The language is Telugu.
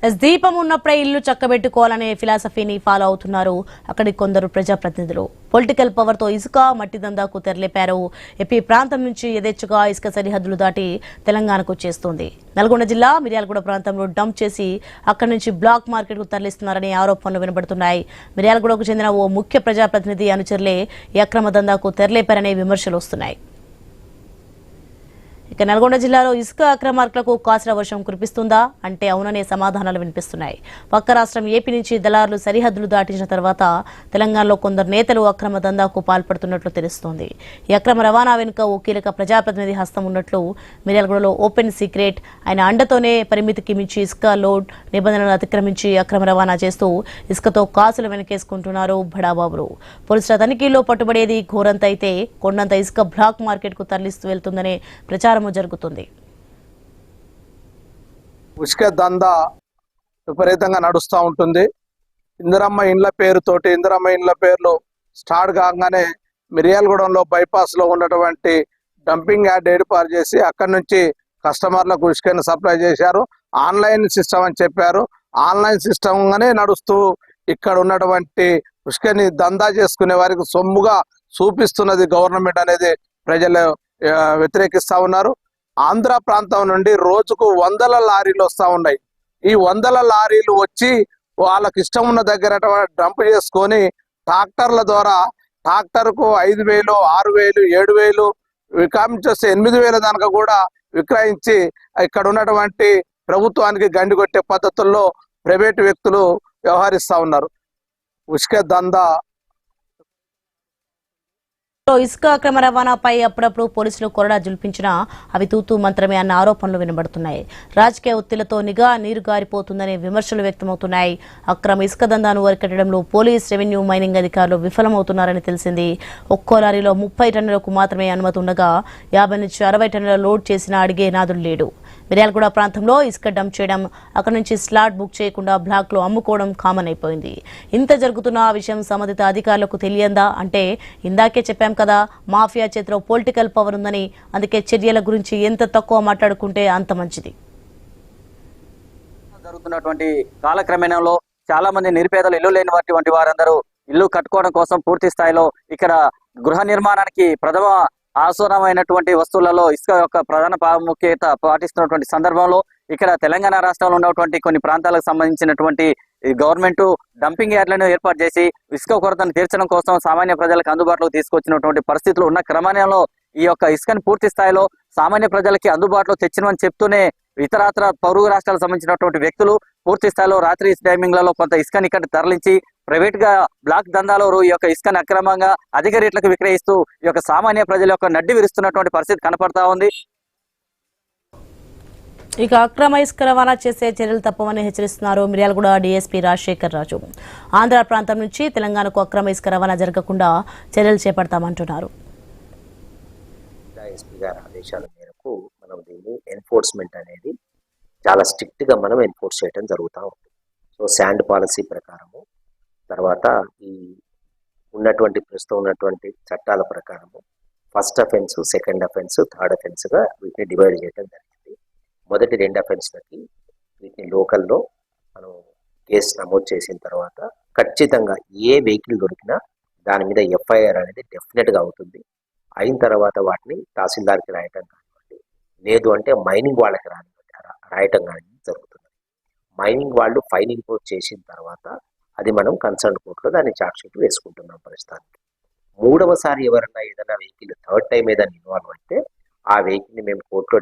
దీపం ఉన్నప్పుడే ఇల్లు చక్కబెట్టుకోవాలనే ఫిలాసఫీని ఫాలో అవుతున్నారు అక్కడి కొందరు ప్రజాప్రతినిధులు. పొలిటికల్ పవర్ తో ఇసుక మట్టి దందాకు తెరలేపారు. ఏపీ ప్రాంతం నుంచి యథేచ్ఛగా ఇసుక సరిహద్దులు దాటి తెలంగాణకు చేస్తోంది. నల్గొండ జిల్లా మిర్యాలగూడ ప్రాంతంలో డంప్ చేసి అక్కడి నుంచి బ్లాక్ మార్కెట్ కు తరలిస్తున్నారనే ఆరోపణలు వినబడుతున్నాయి. మిర్యాలగూడకు చెందిన ఓ ముఖ్య ప్రజాప్రతినిధి అనుచరులే ఈ అక్రమ దందాకు తెరలేపారనే విమర్శలు వస్తున్నాయి. ఇక నల్గొండ జిల్లాలో ఇసుక అక్రమార్కులకు కాసుల వర్షం కురిపిస్తుందా అంటే అవుననే సమాధానాలు వినిపిస్తున్నాయి. పక్క రాష్ట్రం ఏపీ నుంచి దళారులు సరిహద్దులు దాటించిన తర్వాత తెలంగాణలో కొందరు నేతలు అక్రమ దందాకు పాల్పడుతున్నట్లు తెలుస్తోంది. ఈ అక్రమ రవాణా వెనుక ఓ కీలక ప్రజాప్రతినిధి హస్తం ఉన్నట్లు మిర్యాలగూడలో ఓపెన్ సీక్రెట్. ఆయన అండతోనే పరిమితికి మించి ఇసుక లోడ్ నిబంధనలను అతిక్రమించి అక్రమ రవాణా చేస్తూ ఇసుకతో కాసులు వెనకేసుకుంటున్నారు బడాబాబులు. పోలీసుల తనిఖీలో పట్టుబడేది ఘోరంత అయితే కొండంత ఇసుక బ్లాక్ మార్కెట్ కు తరలిస్తూ వెళ్తుందనే ప్రచారం జరుగుతుంది. ఇసుక దందా విపరీతంగా నడుస్తూ ఉంటుంది. ఇందిరమ్మ ఇండ్ల పేరుతోటి ఇందిరమ్మ ఇండ్ల పేర్లు స్టార్ట్ కాగానే మిర్యాలగూడెంలో బైపాస్ లో ఉన్నటువంటి డంపింగ్ యార్డ్ ఏర్పాటు చేసి అక్కడి నుంచి కస్టమర్లకు ఇసుకను సప్లై చేశారు. ఆన్లైన్ సిస్టమ్ అని చెప్పారు. ఆన్లైన్ సిస్టమ్ గానే నడుస్తూ ఇక్కడ ఉన్నటువంటి ఇసుకని దందా చేసుకునే వారికి సొమ్ముగా చూపిస్తున్నది గవర్నమెంట్ అనేది ప్రజలు వ్యతిరేకిస్తా ఉన్నారు. ఆంధ్ర ప్రాంతం నుండి రోజుకు వందల లారీలు వస్తూ ఉన్నాయి. ఈ వందల లారీలు వచ్చి వాళ్ళకి ఇష్టం ఉన్న దగ్గర డంప్ చేసుకొని ట్రాక్టర్ల ద్వారా ట్రాక్టర్కు 5,000, 6,000, 7,000 విక్రయించేస్తే 8,000 దాకా కూడా విక్రయించి ఇక్కడ ఉన్నటువంటి ప్రభుత్వానికి గండి కొట్టే పద్ధతుల్లో ప్రైవేటు వ్యక్తులు వ్యవహరిస్తూ ఉన్నారు. ఇసుక దందా ఇసుక అక్రమ రవాణాపై అప్పుడప్పుడు పోలీసులు కొరడా జుల్పించినా అవి తూతూ మంత్రమే అన్న ఆరోపణలు వినబడుతున్నాయి. రాజకీయ ఒత్తిళ్లతో నిఘా నీరు గారిపోతుందనే విమర్శలు వ్యక్తమవుతున్నాయి. అక్రమ ఇసుక దందాను అరికట్టడంలో పోలీస్, రెవెన్యూ, మైనింగ్ అధికారులు విఫలమవుతున్నారని తెలిసింది. ఒక్కో లారీలో 30 టన్నులకు మాత్రమే అనుమతి ఉండగా 50 నుంచి 60 టన్నుల లోడ్ చేసినా అడిగే నాదుడు లేడు. మిర్యాలగూడ ప్రాంతంలో ఇసుక డంప్ చేయడం, అక్కడి నుంచి స్లాట్ బుక్ చేయకుండా బ్లాక్ లో అమ్ముకోవడం కామన్ అయిపోయింది. ఇంత జరుగుతున్న ఆ విషయం సంబంధిత అధికారులకు తెలియందా అంటే ఇందాకే చెప్పాం కదా, మాఫియా చేతిలో పొలిటికల్ పవర్ ఉందని. అందుకే చర్యల గురించి ఎంత తక్కువ మాట్లాడుకుంటే అంత మంచిది. జరుగుతున్నటువంటి కాలక్రమేణంలో చాలా మంది నిరుపేదలు ఇల్లు లేనిటువంటి వారందరూ ఇల్లు కట్టుకోవడం కోసం పూర్తి స్థాయిలో ఇక్కడ గృహ నిర్మాణానికి ప్రథమ అవసరమైనటువంటి వస్తువులలో ఇసుక యొక్క ప్రధాన ప్రాముఖ్యత పాటిస్తున్నటువంటి సందర్భంలో ఇక్కడ తెలంగాణ రాష్ట్రంలో ఉన్నటువంటి కొన్ని ప్రాంతాలకు సంబంధించినటువంటి గవర్నమెంట్ డంపింగ్ యార్డ్లను ఏర్పాటు చేసి ఇసుక కొరతను తీర్చడం కోసం సామాన్య ప్రజలకు అందుబాటులోకి తీసుకొచ్చినటువంటి పరిస్థితులు ఉన్న క్రమంలో ఈ యొక్క ఇసుకను పూర్తి స్థాయిలో సామాన్య ప్రజలకి అందుబాటులో తెచ్చినని చెప్తూనే ఇతరాతర పొరుగు రాష్ట్రాలకు సంబంధించినటువంటి వ్యక్తులు పూర్తి స్థాయిలో రాత్రి టైమింగ్లలో కొంత ఇసుకని ఇక్కడ తరలించి ప్రైవేట్ గా బ్లాక్ దందాలో ఈ యొక్క ఇసుకను అక్రమంగా అధిక రేట్లకు విక్రయిస్తూ ఈ యొక్క సామాన్య ప్రజల యొక్క నడ్డి విరుస్తున్నటువంటి పరిస్థితి కనపడతా ఉంది. ఇక అక్రమ ఇసుక రవాణా చేసే చర్యలు తప్పవని హెచ్చరిస్తున్నారు మిర్యాలగూడ డీఎస్పీ రాజశేఖర్ రాజు. ఆంధ్ర ప్రాంతం నుంచి తెలంగాణకు అక్రమ ఇసుక రవాణా జరగకుండా చర్యలు చేపడతామంటున్నారు. ఎస్పీ గారి ఆదేశాల మేరకు మనం దీన్ని ఎన్ఫోర్స్మెంట్ అనేది చాలా స్ట్రిక్ట్ గా మనం ఎన్ఫోర్స్ చేయడం జరుగుతూ ఉంది. సో శాండ్ పాలసీ ప్రకారము, తర్వాత ఈ ఉన్నటువంటి ప్రస్తుతం ఉన్నటువంటి చట్టాల ప్రకారము first offence, second offence, third offence గా వీటిని డివైడ్ చేయడం జరిగింది. మొదటి 2 అఫెన్స్లకి వీటిని లోకల్లో మనం కేసు నమోదు చేసిన తర్వాత ఖచ్చితంగా ఏ వెహికల్ దొరికినా దాని మీద ఎఫ్ఐఆర్ అనేది డెఫినెట్గా అవుతుంది. అయిన తర్వాత వాటిని తహసీల్దార్కి రాయటం కానివ్వండి, లేదు అంటే మైనింగ్ వాళ్ళకి రాయటం కానీ జరుగుతుంది. మైనింగ్ వాళ్ళు ఫైన్ ఇంపోజ్ చేసిన తర్వాత అది మనం కన్సర్న్ కోర్టులో దాన్ని చార్జ్ షీట్ వేసుకుంటున్నాం ప్రస్తుతానికి. 3వసారి ఎవరన్నా ఏదైనా వెహికల్ థర్డ్ టైం ఏదైనా ఇన్వాల్వ్ అయితే ఆ వెహికల్ని మేము కోర్టులో